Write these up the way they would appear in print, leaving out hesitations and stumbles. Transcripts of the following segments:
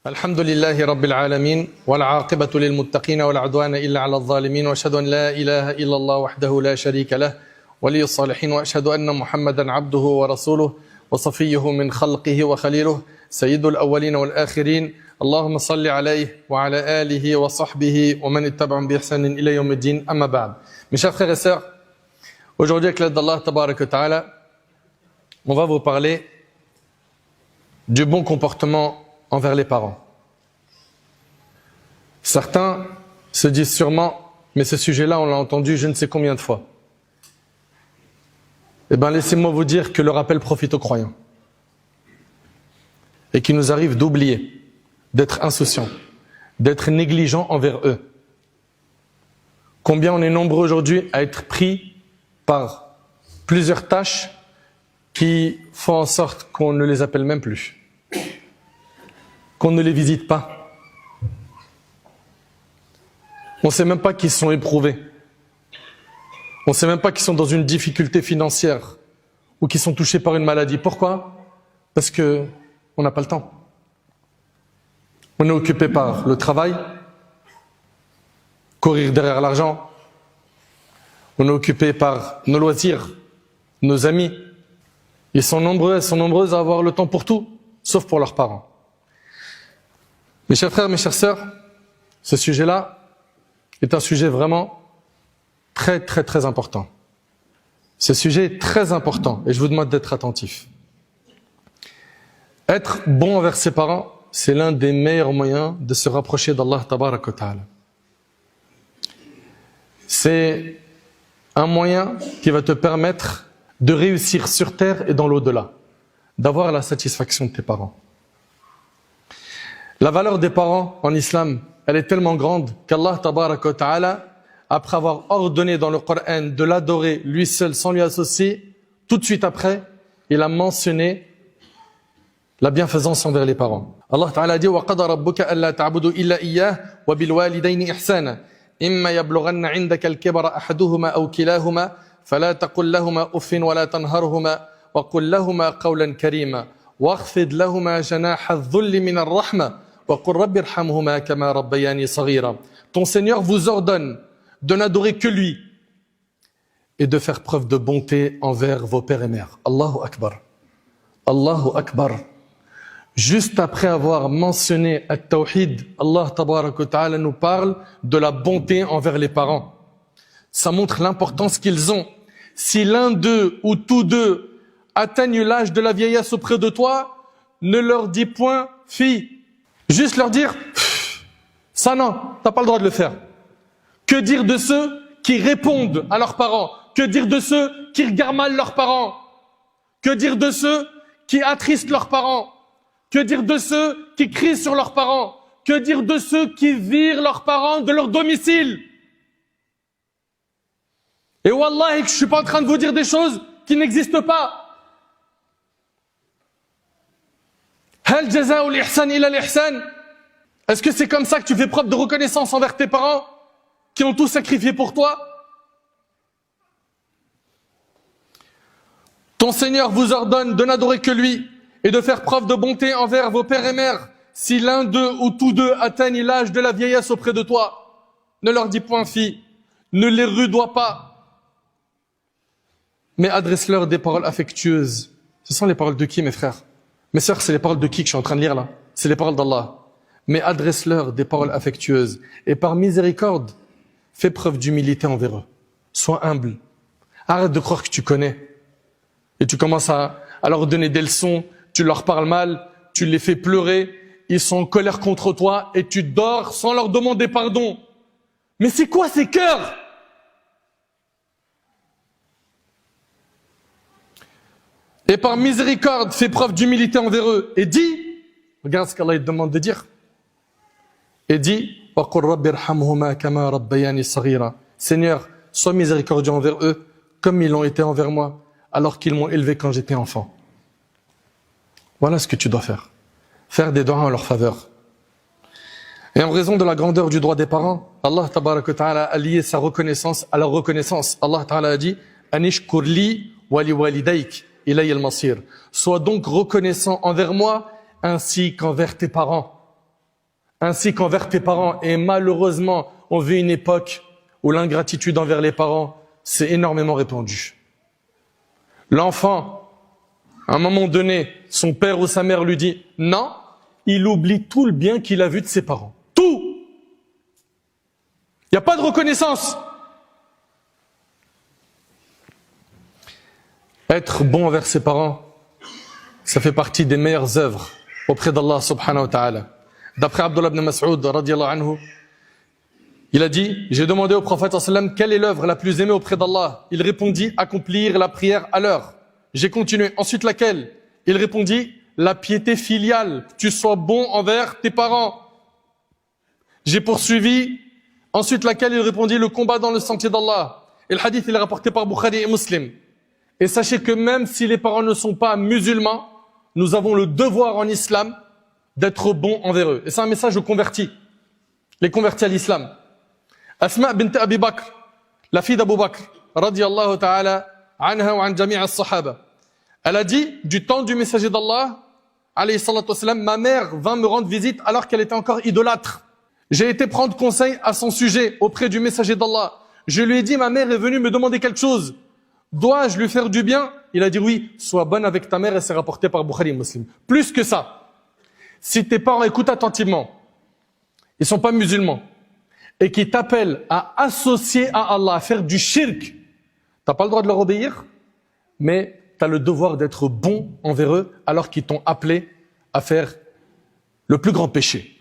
الحمد لله رب العالمين والعاقبة للمتقين ولا عدوان إلا على الظالمين وأشهد أن لا إله إلا الله وحده لا شريك له ولي الصالحين وأشهد أن محمدا عبده ورسوله وصفيه من خلقه وخليله سيد الأولين والآخرين اللهم صل عليه وعلى آله وصحبه ومن اتبعهم بإحسان إلى يوم الدين أما بعد. Mes chers frères et sœurs, aujourd'hui avec l'aide d'Allah Tabarak wa Ta'ala, on va vous parler du bon comportement envers les parents. Certains se disent sûrement, mais ce sujet-là, on l'a entendu je ne sais combien de fois. Eh bien, laissez-moi vous dire que le rappel profite aux croyants. Et qu'il nous arrive d'oublier, d'être insouciants, d'être négligents envers eux. Combien on est nombreux aujourd'hui à être pris par plusieurs tâches qui font en sorte qu'on ne les appelle même plus. Qu'on ne les visite pas. On ne sait même pas qu'ils sont éprouvés. On ne sait même pas qu'ils sont dans une difficulté financière ou qu'ils sont touchés par une maladie. Pourquoi? Parce qu'on n'a pas le temps. On est occupé par le travail, courir derrière l'argent. On est occupé par nos loisirs, nos amis. Ils sont nombreux, elles sont nombreuses à avoir le temps pour tout, sauf pour leurs parents. Mes chers frères, mes chères sœurs, ce sujet-là est un sujet vraiment très important. Ce sujet est très important et je vous demande d'être attentifs. Être bon envers ses parents, c'est l'un des meilleurs moyens de se rapprocher d'Allah Tabarak wa Ta'ala. C'est un moyen qui va te permettre de réussir sur terre et dans l'au-delà, d'avoir la satisfaction de tes parents. La valeur des parents en islam, elle est tellement grande qu'Allah Tabarak wa Ta'ala, après avoir ordonné dans le Coran de l'adorer lui seul sans lui associer, tout de suite après, il a mentionné la bienfaisance envers les parents. Allah Ta'ala dit وَقَضَى رَبُّكَ أَلَّا تَعْبُدُوا إِلَّا إِيَّاهُ وَبِالْوَالِدَيْنِ إِحْسَانًا إِمَّا يَبْلُغَنَّ عِندَكَ الْكِبَرَ أَحَدُهُمَا أَوْ كِلَاهُمَا فَلَا تَقُل لَّهُمَا أُفٍّ وَلَا تَنْهَرْهُمَا وَقُل لَّهُمَا قَوْلًا كَرِيمًا وَاخْفِضْ لَهُمَا جَنَاحَ الذُّلِّ مِنَ الرَّحْمَةِ وَقُل رَّبِّ ارْحَمْهُمَا كَمَا رَبَّيَانِي صَغِيرًا. Ton Seigneur vous ordonne de n'adorer que lui et de faire preuve de bonté envers vos pères et mères. Allahu Akbar. Allahu Akbar. Juste après avoir mentionné At-Tawhid, Allah Tabarak wa Ta'ala nous parle de la bonté envers les parents. Ça montre l'importance qu'ils ont. Si l'un d'eux ou tous deux atteignent l'âge de la vieillesse auprès de toi, ne leur dis point fille. Juste leur dire ça non, t'as pas le droit de le faire. Que dire de ceux qui répondent à leurs parents? Que dire de ceux qui regardent mal leurs parents? Que dire de ceux qui attristent leurs parents? Que dire de ceux qui crient sur leurs parents? Que dire de ceux qui virent leurs parents de leur domicile? Et wallahi que je suis pas en train de vous dire des choses qui n'existent pas. Hal jazaa'ul ihsan illa al-ihsan? Est-ce que c'est comme ça que tu fais preuve de reconnaissance envers tes parents qui ont tout sacrifié pour toi? Ton Seigneur vous ordonne de n'adorer que lui et de faire preuve de bonté envers vos pères et mères. Si l'un d'eux ou tous deux atteignent l'âge de la vieillesse auprès de toi, ne leur dis point fille, ne les rudoie pas, mais adresse-leur des paroles affectueuses. Ce sont les paroles de qui, mes frères? Mes sœurs, c'est les paroles de qui que je suis en train de lire là? C'est les paroles d'Allah. Mais adresse-leur des paroles affectueuses. Et par miséricorde, fais preuve d'humilité envers eux. Sois humble. Arrête de croire que tu connais. Et tu commences à leur donner des leçons, tu leur parles mal, tu les fais pleurer, ils sont en colère contre toi et tu dors sans leur demander pardon. Mais c'est quoi ces cœurs? Et par miséricorde, fais preuve d'humilité envers eux. Et dis, regarde ce qu'Allah te demande de dire. Et dis, Seigneur, sois miséricordieux envers eux, comme ils l'ont été envers moi, alors qu'ils m'ont élevé quand j'étais enfant. Voilà ce que tu dois faire. Faire des doigts en leur faveur. Et en raison de la grandeur du droit des parents, Allah Tabarak wa Ta'ala a lié sa reconnaissance à leur reconnaissance. Allah Ta'ala a dit, Anishkur li wa li walidayk ilayya al-masir. Sois donc reconnaissant envers moi ainsi qu'envers tes parents. ainsi qu'envers tes parents. Et malheureusement, on vit une époque où l'ingratitude envers les parents s'est énormément répandue. L'enfant, à un moment donné, son père ou sa mère lui dit non, il oublie tout le bien qu'il a vu de ses parents. Tout! Il n'y a pas de reconnaissance. Être bon envers ses parents, ça fait partie des meilleures œuvres auprès d'Allah subhanahu wa ta'ala. D'après Abdullah ibn Mas'ud, radiallahu anhu, il a dit, j'ai demandé au prophète sallallahu alayhi wa sallam, quelle est l'œuvre la plus aimée auprès d'Allah? Il répondit, accomplir la prière à l'heure. J'ai continué. Ensuite, laquelle? Il répondit, la piété filiale, que tu sois bon envers tes parents. J'ai poursuivi. Ensuite, laquelle? Il répondit, le combat dans le sentier d'Allah. Et le hadith, il est rapporté par Bukhari et Muslim. Et sachez que même si les parents ne sont pas musulmans, nous avons le devoir en islam d'être bons envers eux. Et c'est un message aux convertis, les convertis à l'islam. Asma bint Abi Bakr, la fille d'Abu Bakr, radiyallahu ta'ala anha wa an jami' as-sahaba. Elle a dit, du temps du messager d'Allah, alayhi salatu wassalam, ma mère vint me rendre visite alors qu'elle était encore idolâtre. J'ai été prendre conseil à son sujet auprès du messager d'Allah. Je lui ai dit, ma mère est venue me demander quelque chose. Dois-je lui faire du bien? Il a dit oui, sois bonne avec ta mère, et c'est rapporté par Bukhari et Muslim. Plus que ça, si tes parents écoutent attentivement, ils sont pas musulmans, et qui t'appellent à associer à Allah, à faire du shirk, t'as pas le droit de leur obéir, mais tu as le devoir d'être bon envers eux, alors qu'ils t'ont appelé à faire le plus grand péché.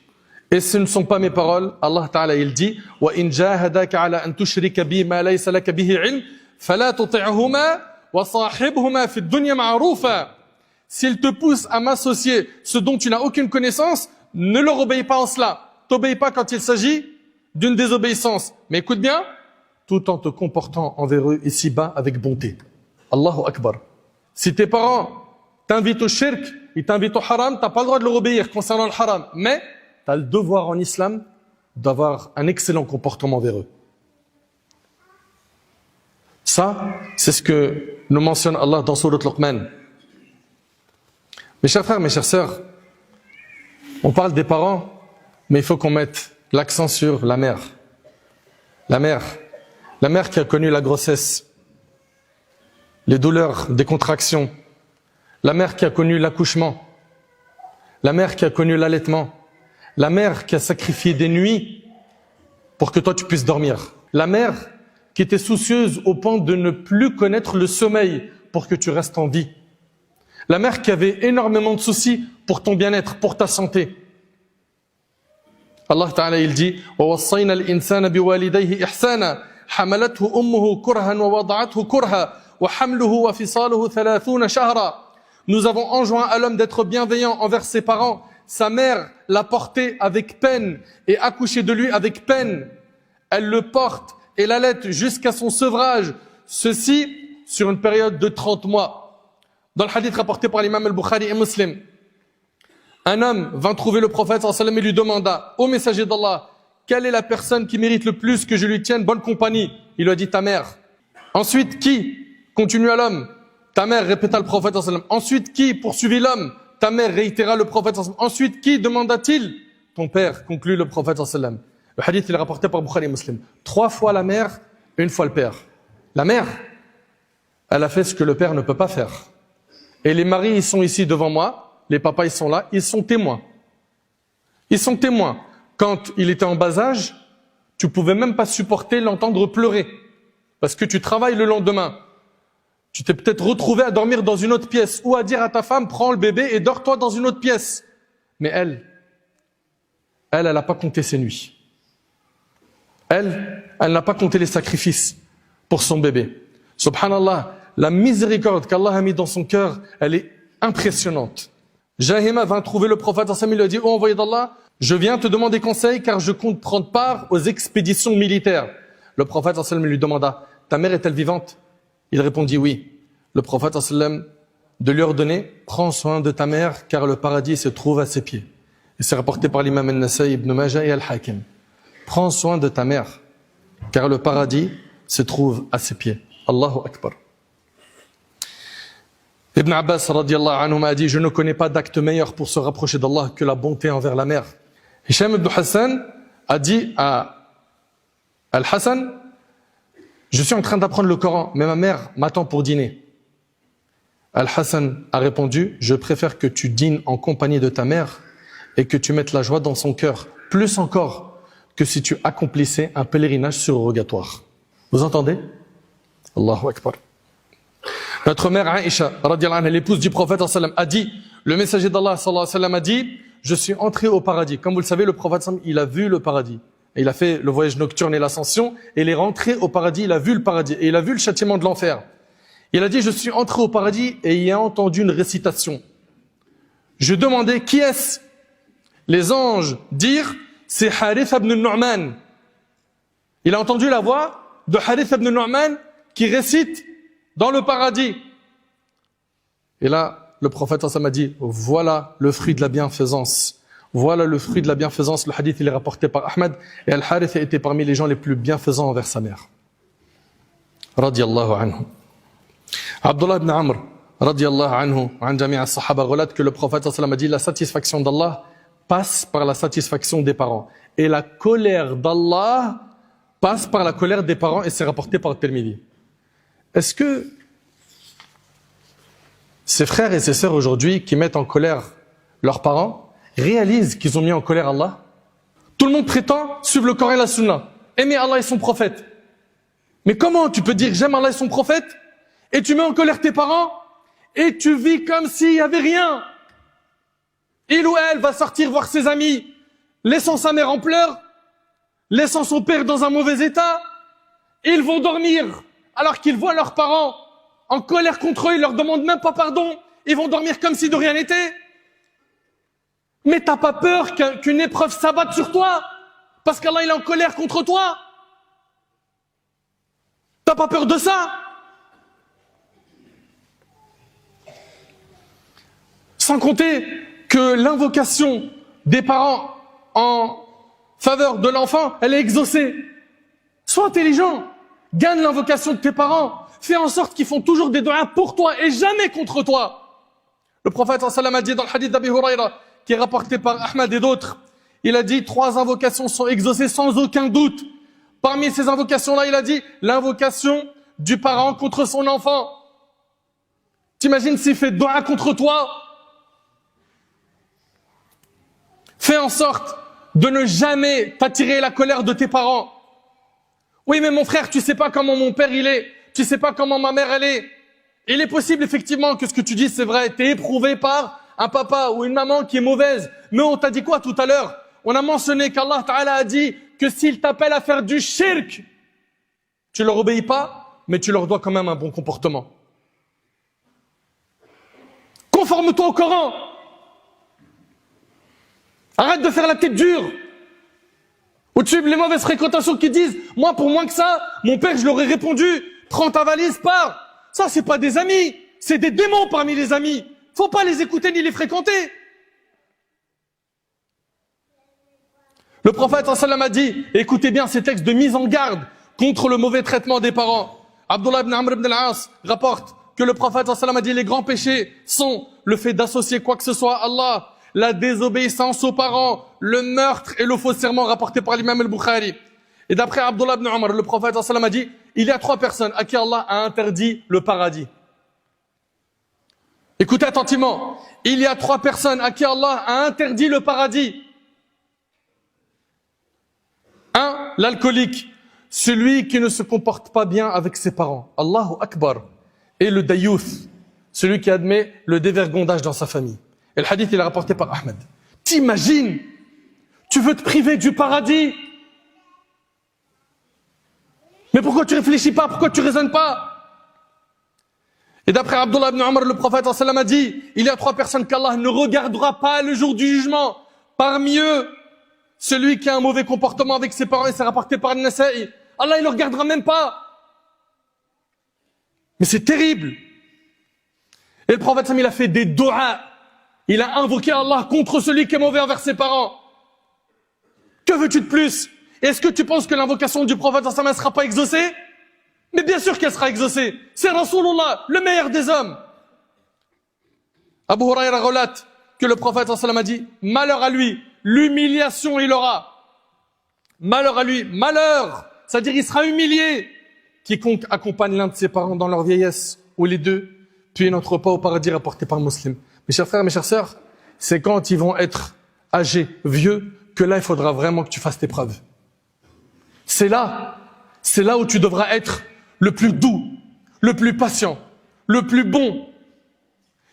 Et ce ne sont pas mes paroles. Allah Ta'ala, il dit وَإِنْ جَاهَدَاكَ عَلَىٰ أَن تُشْرِكَ بِي مَا لَيْسَ لَكَ بِهِ عِلْمٍ فَلَا تُطِعْهُمَا وَصَاحِبْهُمَا فِي الدُّنْيَا مَعْرُوفًا. S'ils te poussent à m'associer ce dont tu n'as aucune connaissance, ne leur obéis pas en cela. T'obéis pas quand il s'agit d'une désobéissance. Mais écoute bien, tout en te comportant envers eux ici-bas avec bonté. Allahu Akbar. Si tes parents t'invitent au shirk, ils t'invitent au haram, t'as pas le droit de leur obéir concernant le haram. Mais tu as le devoir en islam d'avoir un excellent comportement envers eux. Ça, c'est ce que nous mentionne Allah dans Surat Luqman. Mes chers frères, mes chères sœurs, on parle des parents, mais il faut qu'on mette l'accent sur la mère. La mère qui a connu la grossesse, les douleurs des contractions, la mère qui a connu l'accouchement, la mère qui a connu l'allaitement, la mère qui a sacrifié des nuits pour que toi tu puisses dormir, la mère qui était soucieuse au point de ne plus connaître le sommeil pour que tu restes en vie, la mère qui avait énormément de soucis pour ton bien-être, pour ta santé. Allah Ta'ala il dit وَوَصَّيْنَا الْإِنسَانَ بِوَالِدَيْهِ إِحْسَانًا حَمَلَتْهُ أُمُّهُ كُرْهًا وَوَضَعَتْهُ كُرْهًا وَحَمْلُهُ وَفِصَالُهُ 30 شهرًا. Nous avons enjoint à l'homme d'être bienveillant envers ses parents. Sa mère l'a porté avec peine et accouché de lui avec peine. Elle le porte et l'allaite jusqu'à son sevrage. Ceci sur une période de 30 mois. Dans le hadith rapporté par l'imam al-Bukhari et Muslim, un homme vint trouver le prophète sallallahu alayhi wa sallam et lui demanda, ô messager d'Allah, quelle est la personne qui mérite le plus que je lui tienne bonne compagnie? Il lui a dit ta mère. Ensuite qui? Continua l'homme. Ta mère, répéta le prophète sallallahu alayhi wa sallam. Ensuite qui? Poursuivit l'homme. Ta mère, réitéra le prophète sallallahu alayhi wa sallam. Ensuite qui? Demanda-t-il. Ton père, conclut le prophète sallallahu alayhi wa sallam. Le hadith il est rapporté par Bukhari et Muslim. 3 fois la mère, 1 fois le père. La mère, elle a fait ce que le père ne peut pas faire. Et les maris, ils sont ici devant moi, les papas, ils sont là, ils sont témoins. Ils sont témoins. Quand il était en bas âge, tu pouvais même pas supporter l'entendre pleurer. Parce que tu travailles le lendemain. Tu t'es peut-être retrouvé à dormir dans une autre pièce, ou à dire à ta femme, prends le bébé et dors-toi dans une autre pièce. Mais elle n'a pas compté ses nuits. Elle n'a pas compté les sacrifices pour son bébé. Subhanallah, la miséricorde qu'Allah a mis dans son cœur, elle est impressionnante. Jahima vint trouver le prophète sallallahu alayhi wa sallam, il lui a dit, ô envoyé d'Allah, je viens te demander conseil car je compte prendre part aux expéditions militaires. Le prophète sallallahu alayhi wa sallam lui demanda, ta mère est-elle vivante? Il répondit oui. Le prophète sallallahu alayhi wa sallam de lui ordonner, prends soin de ta mère car le paradis se trouve à ses pieds. Et c'est rapporté par l'imam al-Nasa'i, Ibn Majah et Al-Hakim. Prends soin de ta mère car le paradis se trouve à ses pieds. Allahu Akbar. Ibn Abbas radiallahu anhu m'a dit, je ne connais pas d'acte meilleur pour se rapprocher d'Allah que la bonté envers la mère. Hisham ibn Hassan a dit à Al-Hassan, je suis en train d'apprendre le Coran, mais ma mère m'attend pour dîner. Al-Hassan a répondu, je préfère que tu dînes en compagnie de ta mère et que tu mettes la joie dans son cœur, plus encore que si tu accomplissais un pèlerinage surrogatoire. Vous entendez? Allahu Akbar. Notre mère Aïcha, radiallahu anha, l'épouse du prophète, a dit, le messager d'Allah a dit, je suis entré au paradis. Comme vous le savez, le prophète, il a vu le paradis. Et il a fait le voyage nocturne et l'ascension, et il est rentré au paradis, il a vu le paradis, et il a vu le châtiment de l'enfer. Il a dit, je suis entré au paradis, et il a entendu une récitation. Je demandais, qui est-ce? Les anges dirent, c'est Harith ibn Nu'man. Il a entendu la voix de Harith ibn Nu'man qui récite dans le paradis. Et là, le prophète m'a dit, voilà le fruit de la bienfaisance. Voilà le fruit de la bienfaisance. Le hadith, il est rapporté par Ahmed. Et Al-Harith était parmi les gens les plus bienfaisants envers sa mère. Radiallahu anhu. Abdullah ibn Amr, radiallahu anhu, an jami' as-sahaba, relate que le prophète a dit, la satisfaction d'Allah passe par la satisfaction des parents. Et la colère d'Allah passe par la colère des parents, et c'est rapporté par Tirmidhi. Est-ce que ces frères et ces sœurs aujourd'hui qui mettent en colère leurs parents réalisent qu'ils ont mis en colère Allah? Tout le monde prétend suivre le Coran et la Sunna, aimer Allah et son prophète. Mais comment tu peux dire j'aime Allah et son prophète et tu mets en colère tes parents et tu vis comme s'il n'y avait rien? Il ou elle va sortir voir ses amis, laissant sa mère en pleurs, laissant son père dans un mauvais état. Ils vont dormir alors qu'ils voient leurs parents en colère contre eux, ils leur demandent même pas pardon. Ils vont dormir comme si de rien n'était. Mais t'as pas peur qu'une épreuve s'abatte sur toi parce qu'Allah il est en colère contre toi? T'as pas peur de ça? Sans compter que l'invocation des parents en faveur de l'enfant, elle est exaucée. Sois intelligent, gagne l'invocation de tes parents, fais en sorte qu'ils font toujours des doigts pour toi et jamais contre toi. Le prophète sallallahu alayhi wa sallam a dit dans le hadith d'Abi Hurayra, qui est rapporté par Ahmad et d'autres, il a dit 3 invocations sont exaucées sans aucun doute. Parmi ces invocations-là, il a dit l'invocation du parent contre son enfant. T'imagines s'il fait doigt contre toi? Fais en sorte de ne jamais t'attirer la colère de tes parents. Oui, mais mon frère, tu sais pas comment mon père il est. Tu sais pas comment ma mère elle est. Il est possible effectivement que ce que tu dis c'est vrai. T'es éprouvé par un papa ou une maman qui est mauvaise. Mais on t'a dit quoi tout à l'heure? On a mentionné qu'Allah Ta'ala a dit que s'ils t'appellent à faire du shirk, tu leur obéis pas, mais tu leur dois quand même un bon comportement. Conforme-toi au Coran. Arrête de faire la tête dure. Au-dessus, les mauvaises fréquentations qui disent, moi, pour moins que ça, mon père, je leur ai répondu, prends ta valise, pars. Ça, c'est pas des amis. C'est des démons parmi les amis. Faut pas les écouter ni les fréquenter. Le prophète, sallam a dit, écoutez bien ces textes de mise en garde contre le mauvais traitement des parents. Abdullah ibn Amr ibn al-As rapporte que le prophète, sallam a dit, les grands péchés sont le fait d'associer quoi que ce soit à Allah, la désobéissance aux parents, le meurtre et le faux serment rapporté par l'imam al-Bukhari. Et d'après Abdullah ibn Umar, le prophète sallam a dit, il y a 3 personnes à qui Allah a interdit le paradis. Écoutez attentivement, il y a 3 personnes à qui Allah a interdit le paradis. 1, l'alcoolique, celui qui ne se comporte pas bien avec ses parents. Allahu Akbar. Et le dayouth, celui qui admet le dévergondage dans sa famille. Et le hadith, il est rapporté par Ahmed. T'imagines, tu veux te priver du paradis? Mais pourquoi tu réfléchis pas? Pourquoi tu raisonnes pas? Et d'après Abdullah ibn Umar, le prophète sallam a dit, il y a 3 personnes qu'Allah ne regardera pas le jour du jugement. Parmi eux, celui qui a un mauvais comportement avec ses parents, et c'est rapporté par Nasa'i. Allah, il le regardera même pas. Mais c'est terrible. Et le prophète sallam, il a fait des doigts. Il a invoqué Allah contre celui qui est mauvais envers ses parents. Que veux-tu de plus? Est-ce que tu penses que l'invocation du prophète sallallahu alayhi wa sallam ne sera pas exaucée? Mais bien sûr qu'elle sera exaucée. C'est Rasulullah, le meilleur des hommes. Abu Hurayra relate que le prophète sallallahu alayhi wa sallam a dit, malheur à lui, l'humiliation il aura. Malheur à lui, malheur, c'est-à-dire il sera humilié. Quiconque accompagne l'un de ses parents dans leur vieillesse, ou les deux, puis n'entre pas au paradis rapporté par Muslim. Mes chers frères, mes chères sœurs, c'est quand ils vont être âgés, vieux, que là il faudra vraiment que tu fasses tes preuves. C'est là où tu devras être le plus doux, le plus patient, le plus bon.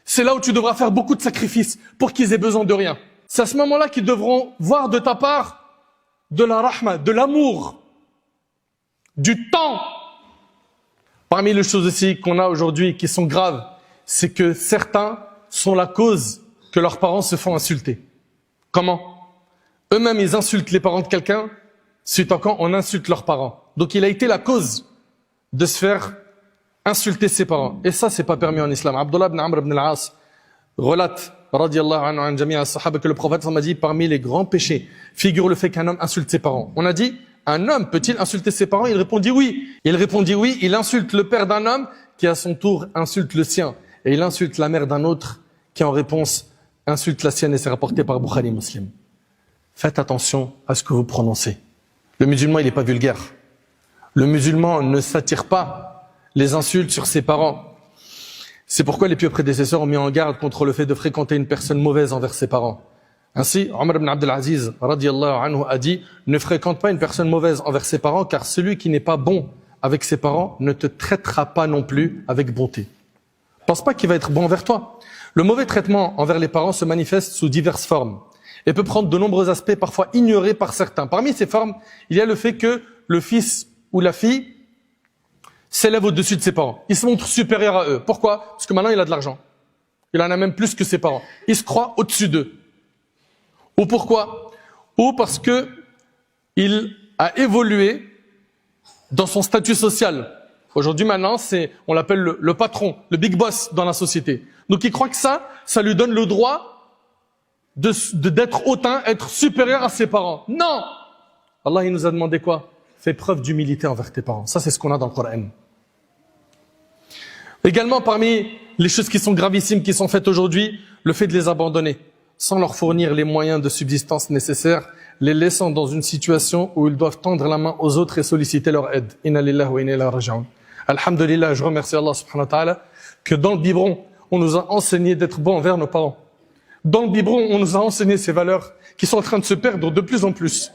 C'est là où tu devras faire beaucoup de sacrifices pour qu'ils aient besoin de rien. C'est à ce moment-là qu'ils devront voir de ta part de la rahma, de l'amour, du temps. Parmi les choses aussi qu'on a aujourd'hui qui sont graves, c'est que certains sont la cause que leurs parents se font insulter. Comment? Eux-mêmes, ils insultent les parents de quelqu'un, suite à quand on insulte leurs parents. Donc il a été la cause de se faire insulter ses parents. Et ça, c'est pas permis en islam. Abdullah ibn Amr ibn al-As relate, radiyallahu anhu an jami'a as-sahaba, que le prophète m'a dit, parmi les grands péchés, figure le fait qu'un homme insulte ses parents. On a dit, un homme peut-il insulter ses parents? Il répondit oui. Il insulte le père d'un homme qui à son tour insulte le sien. Et il insulte la mère d'un autre qui en réponse insulte la sienne, et c'est rapporté par Bukhari Muslim. Faites attention à ce que vous prononcez. Le musulman, il n'est pas vulgaire. Le musulman ne s'attire pas les insultes sur ses parents. C'est pourquoi les pieux prédécesseurs ont mis en garde contre le fait de fréquenter une personne mauvaise envers ses parents. Ainsi, Omar ibn Abdel Aziz, radiyallahu anhu, a dit, ne fréquente pas une personne mauvaise envers ses parents, car celui qui n'est pas bon avec ses parents ne te traitera pas non plus avec bonté. Pense pas qu'il va être bon envers toi. Le mauvais traitement envers les parents se manifeste sous diverses formes et peut prendre de nombreux aspects parfois ignorés par certains. Parmi ces formes, il y a le fait que le fils ou la fille s'élève au-dessus de ses parents. Il se montre supérieur à eux. Pourquoi? Parce que maintenant il a de l'argent. Il en a même plus que ses parents. Il se croit au-dessus d'eux. Ou pourquoi? Ou parce que il a évolué dans son statut social. Aujourd'hui maintenant, on l'appelle le patron, le big boss dans la société. Donc il croit que ça lui donne le droit d'être hautain, être supérieur à ses parents. Non! Allah, il nous a demandé quoi? Fais preuve d'humilité envers tes parents. Ça, c'est ce qu'on a dans le Coran. Également, parmi les choses qui sont gravissimes, qui sont faites aujourd'hui, le fait de les abandonner, sans leur fournir les moyens de subsistance nécessaires, les laissant dans une situation où ils doivent tendre la main aux autres et solliciter leur aide. Inna lillahi wa inna ilayhi raji'un. Alhamdulillah, je remercie Allah subhanahu wa ta'ala, que dans le biberon, on nous a enseigné d'être bon envers nos parents. Dans le biberon, on nous a enseigné ces valeurs qui sont en train de se perdre de plus en plus.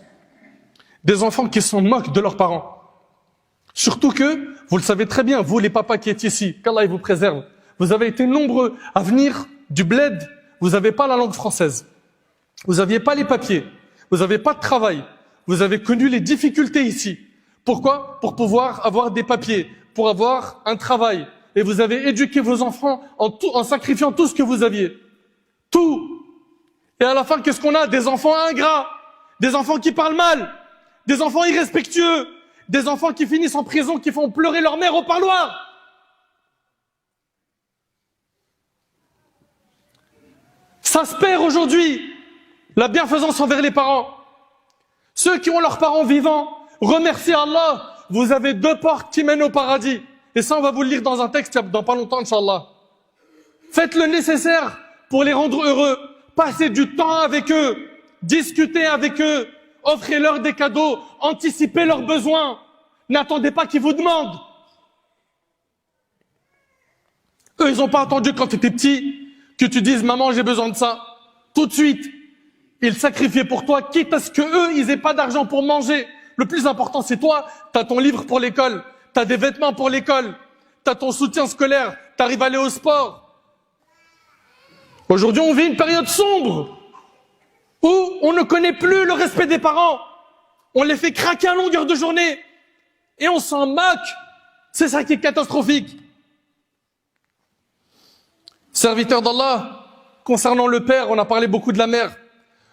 Des enfants qui s'en moquent de leurs parents. Surtout que, vous le savez très bien, vous les papas qui êtes ici, qu'Allah vous préserve, vous avez été nombreux à venir du bled, vous n'avez pas la langue française, vous n'aviez pas les papiers, vous n'avez pas de travail, vous avez connu les difficultés ici. Pourquoi? Pour pouvoir avoir des papiers, pour avoir un travail. Et vous avez éduqué vos enfants en sacrifiant tout ce que vous aviez. Tout. Et à la fin, qu'est-ce qu'on a? Des enfants ingrats, des enfants qui parlent mal, des enfants irrespectueux, des enfants qui finissent en prison, qui font pleurer leur mère au parloir. Ça se perd aujourd'hui, la bienfaisance envers les parents. Ceux qui ont leurs parents vivants, remerciez Allah, vous avez 2 portes qui mènent au paradis. Et ça, on va vous le lire dans un texte dans pas longtemps, Inch'Allah. Faites le nécessaire pour les rendre heureux. Passez du temps avec eux. Discutez avec eux. Offrez-leur des cadeaux. Anticipez leurs besoins. N'attendez pas qu'ils vous demandent. Eux, ils n'ont pas attendu quand tu étais petit que tu dises « Maman, j'ai besoin de ça ». Tout de suite, ils sacrifiaient pour toi, quitte à ce que eux, ils aient pas d'argent pour manger. Le plus important, c'est toi. T'as ton livre pour l'école. T'as des vêtements pour l'école. T'as ton soutien scolaire. T'arrives à aller au sport. Aujourd'hui, on vit une période sombre où on ne connaît plus le respect des parents. On les fait craquer à longueur de journée. Et on s'en moque. C'est ça qui est catastrophique. Serviteur d'Allah, concernant le père, on a parlé beaucoup de la mère.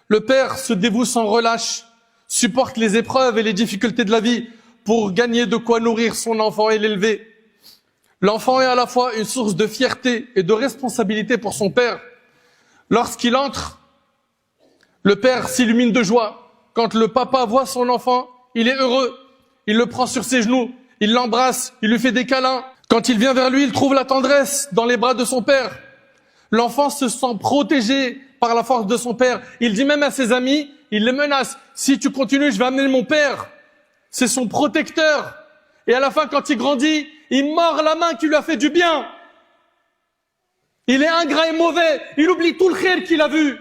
Le père se dévoue sans relâche, supporte les épreuves et les difficultés de la vie pour gagner de quoi nourrir son enfant et l'élever. L'enfant est à la fois une source de fierté et de responsabilité pour son père. Lorsqu'il entre, le père s'illumine de joie. Quand le papa voit son enfant, il est heureux. Il le prend sur ses genoux, il l'embrasse, il lui fait des câlins. Quand il vient vers lui, il trouve la tendresse dans les bras de son père. L'enfant se sent protégé par la force de son père. Il dit même à ses amis, il les menace. Si tu continues, je vais amener mon père. C'est son protecteur. Et à la fin, quand il grandit, il mord la main qui lui a fait du bien. Il est ingrat et mauvais. Il oublie tout le khir qu'il a vu.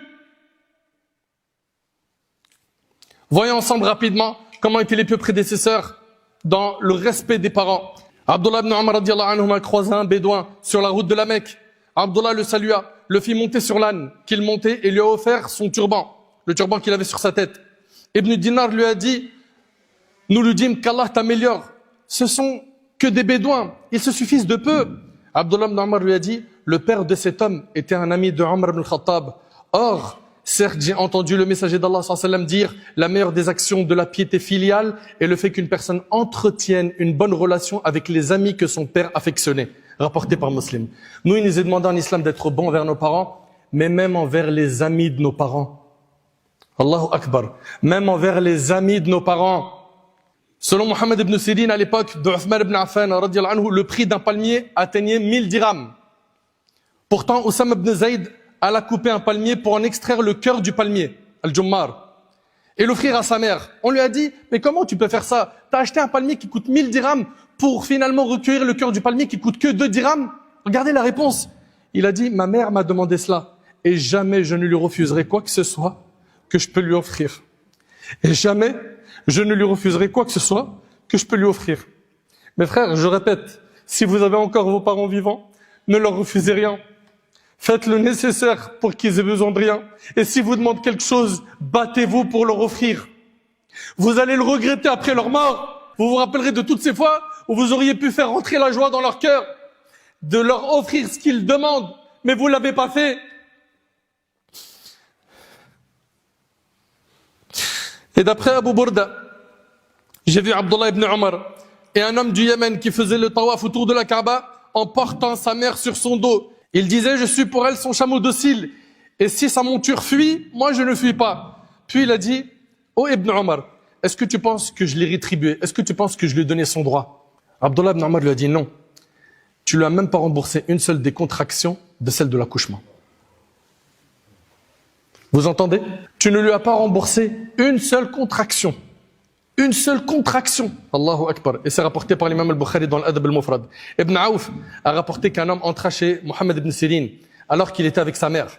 Voyons ensemble rapidement comment étaient les pieux prédécesseurs dans le respect des parents. Abdullah ibn Umar radiyallahu anhu a croisé un bédouin sur la route de la Mecque. Abdullah le salua, le fit monter sur l'âne qu'il montait et lui a offert son turban, le turban qu'il avait sur sa tête. Ibn Dinar lui a dit, nous lui dîmes qu'Allah t'améliore. Ce sont que des bédouins, ils se suffisent de peu. Abdullah ibn Umar lui a dit, le père de cet homme était un ami de Omar ibn Khattab. Or, certes, j'ai entendu le messager d'Allah sallallahu alayhi wa sallam dire la meilleure des actions de la piété filiale est le fait qu'une personne entretienne une bonne relation avec les amis que son père affectionnait. Rapporté par Muslim. Nous, il nous est demandé en islam d'être bon envers nos parents, mais même envers les amis de nos parents. Allahu Akbar. Même envers les amis de nos parents. Selon Mohammed ibn Sirin, à l'époque de Uthman ibn Affan, radiyallahu anhu, le prix d'un palmier atteignait 1000 dirhams. Pourtant, Oussama ibn Zayd alla couper un palmier pour en extraire le cœur du palmier, al-Jummar, et l'offrir à sa mère. On lui a dit, mais comment tu peux faire ça? T'as acheté un palmier qui coûte 1000 dirhams pour finalement recueillir le cœur du palmier qui coûte que 2 dirhams? Regardez la réponse. Il a dit, ma mère m'a demandé cela, et jamais je ne lui refuserai quoi que ce soit que je peux lui offrir. Et jamais je ne lui refuserai quoi que ce soit que je peux lui offrir. Mes frères, je répète, si vous avez encore vos parents vivants, ne leur refusez rien. Faites le nécessaire pour qu'ils aient besoin de rien. Et si vous demandent quelque chose, battez-vous pour leur offrir. Vous allez le regretter après leur mort. Vous vous rappellerez de toutes ces fois où vous auriez pu faire rentrer la joie dans leur cœur, de leur offrir ce qu'ils demandent, mais vous l'avez pas fait. Et d'après Abu Burda, j'ai vu Abdullah ibn Umar et un homme du Yémen qui faisait le tawaf autour de la Kaaba en portant sa mère sur son dos. Il disait, je suis pour elle son chameau docile. Et si sa monture fuit, moi je ne fuis pas. Puis il a dit, oh Ibn Umar, est-ce que tu penses que je l'ai rétribué? Est-ce que tu penses que je lui ai donné son droit? Abdullah ibn Umar lui a dit, non. Tu lui as même pas remboursé une seule des contractions de celle de l'accouchement. Vous entendez? Tu ne lui as pas remboursé une seule contraction. Une seule contraction. Allahu Akbar. Et c'est rapporté par l'imam al-Bukhari dans l'Adab al-Mufrad. Ibn Aouf a rapporté qu'un homme entra chez Mohammed ibn Sirin alors qu'il était avec sa mère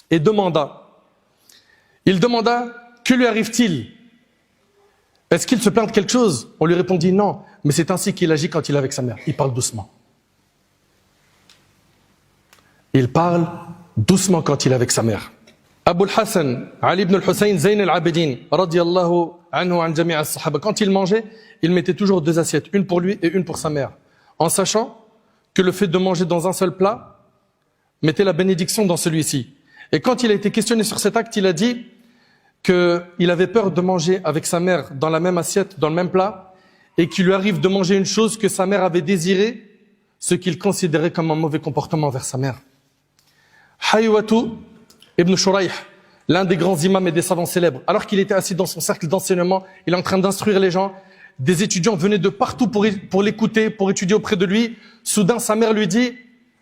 et demanda, que lui arrive-t-il? Est-ce qu'il se plaint de quelque chose? On lui répondit non, mais c'est ainsi qu'il agit quand il est avec sa mère. Il parle doucement. Il parle doucement quand il est avec sa mère. Abu al-Hassan, Ali ibn al-Hussein, Zayn al-Abidin, radiyallahu anhu an jami' as-sahaba, quand il mangeait, il mettait toujours 2 assiettes, une pour lui et une pour sa mère, en sachant que le fait de manger dans un seul plat mettait la bénédiction dans celui-ci. Et quand il a été questionné sur cet acte, il a dit qu'il avait peur de manger avec sa mère dans la même assiette, dans le même plat, et qu'il lui arrive de manger une chose que sa mère avait désirée, ce qu'il considérait comme un mauvais comportement envers sa mère. Haywatu Ibn Shuraih, l'un des grands imams et des savants célèbres, alors qu'il était assis dans son cercle d'enseignement, il est en train d'instruire les gens, des étudiants venaient de partout pour l'écouter, pour étudier auprès de lui. Soudain, sa mère lui dit,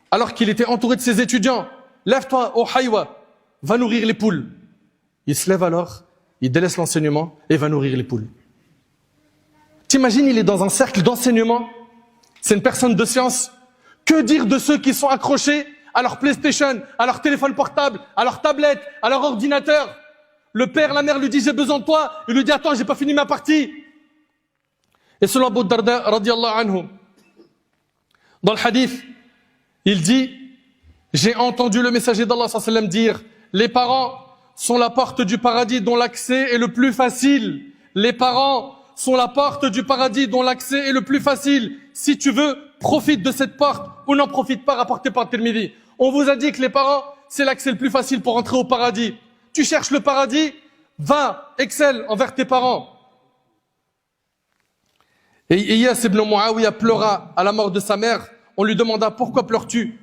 alors qu'il était entouré de ses étudiants, lève-toi, oh Haywa, va nourrir les poules. Il se lève alors, il délaisse l'enseignement et va nourrir les poules. T'imagines, il est dans un cercle d'enseignement, c'est une personne de science. Que dire de ceux qui sont accrochés à leur PlayStation, à leur téléphone portable, à leur tablette, à leur ordinateur? Le père, la mère lui dit, j'ai besoin de toi. Il lui dit, attends, j'ai pas fini ma partie. Et selon Abu Darda, radiyallahu anhu, dans le hadith, il dit, j'ai entendu le messager d'Allah sallallahu alayhi wa sallam dire, les parents sont la porte du paradis dont l'accès est le plus facile. Les parents sont la porte du paradis dont l'accès est le plus facile. Si tu veux, profite de cette porte ou n'en profite pas, rapporté par Tirmidhi. On vous a dit que les parents, c'est l'accès le plus facile pour entrer au paradis. Tu cherches le paradis, va, excelle envers tes parents. Et Iyas ibn Muawiyah pleura à la mort de sa mère. On lui demanda, pourquoi pleures-tu?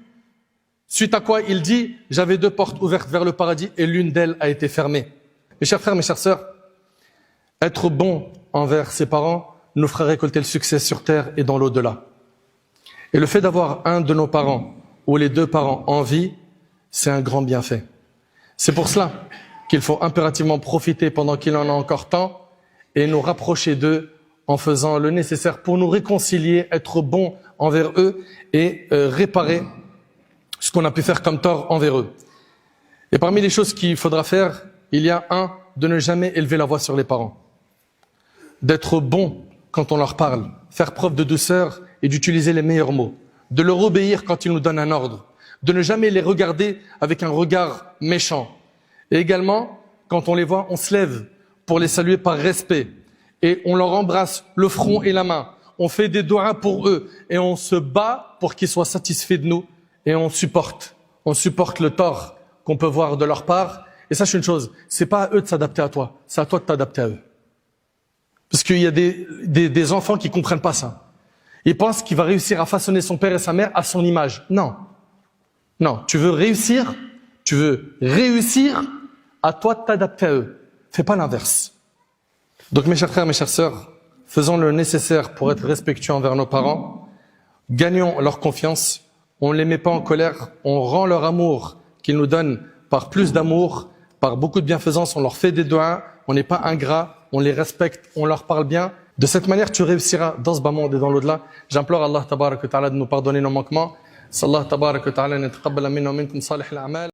Suite à quoi il dit, j'avais 2 portes ouvertes vers le paradis et l'une d'elles a été fermée. Mes chers frères, mes chères sœurs, être bon envers ses parents nous fera récolter le succès sur terre et dans l'au-delà. Et le fait d'avoir un de nos parents ou les 2 parents en vie, c'est un grand bienfait. C'est pour cela qu'il faut impérativement profiter pendant qu'il en a encore temps et nous rapprocher d'eux en faisant le nécessaire pour nous réconcilier, être bons envers eux et réparer ce qu'on a pu faire comme tort envers eux. Et parmi les choses qu'il faudra faire, il y a de ne jamais élever la voix sur les parents. D'être bon quand on leur parle, faire preuve de douceur et d'utiliser les meilleurs mots. De leur obéir quand ils nous donnent un ordre. De ne jamais les regarder avec un regard méchant. Et également, quand on les voit, on se lève pour les saluer par respect. Et on leur embrasse le front et la main. On fait des doigts pour eux. Et on se bat pour qu'ils soient satisfaits de nous. Et on supporte le tort qu'on peut voir de leur part. Et sache une chose, c'est pas à eux de s'adapter à toi. C'est à toi de t'adapter à eux. Parce qu'il y a des enfants qui comprennent pas ça. Ils pensent qu'il va réussir à façonner son père et sa mère à son image. Non. Non. Tu veux réussir, à toi de t'adapter à eux. Fais pas l'inverse. Donc mes chers frères, mes chères sœurs, faisons le nécessaire pour être respectueux envers nos parents. Gagnons leur confiance. On ne les met pas en colère. On rend leur amour qu'ils nous donnent par plus d'amour, par beaucoup de bienfaisance. On leur fait des doigts. On n'est pas ingrat. On les respecte. On leur parle bien. De cette manière, tu réussiras dans ce bas monde et dans l'au-delà. J'implore Allah tabarak wa ta'ala de nous pardonner nos manquements. Sallallahu tabarak wa ta'ala, نتقبل منا ومنكم صالح الأعمال.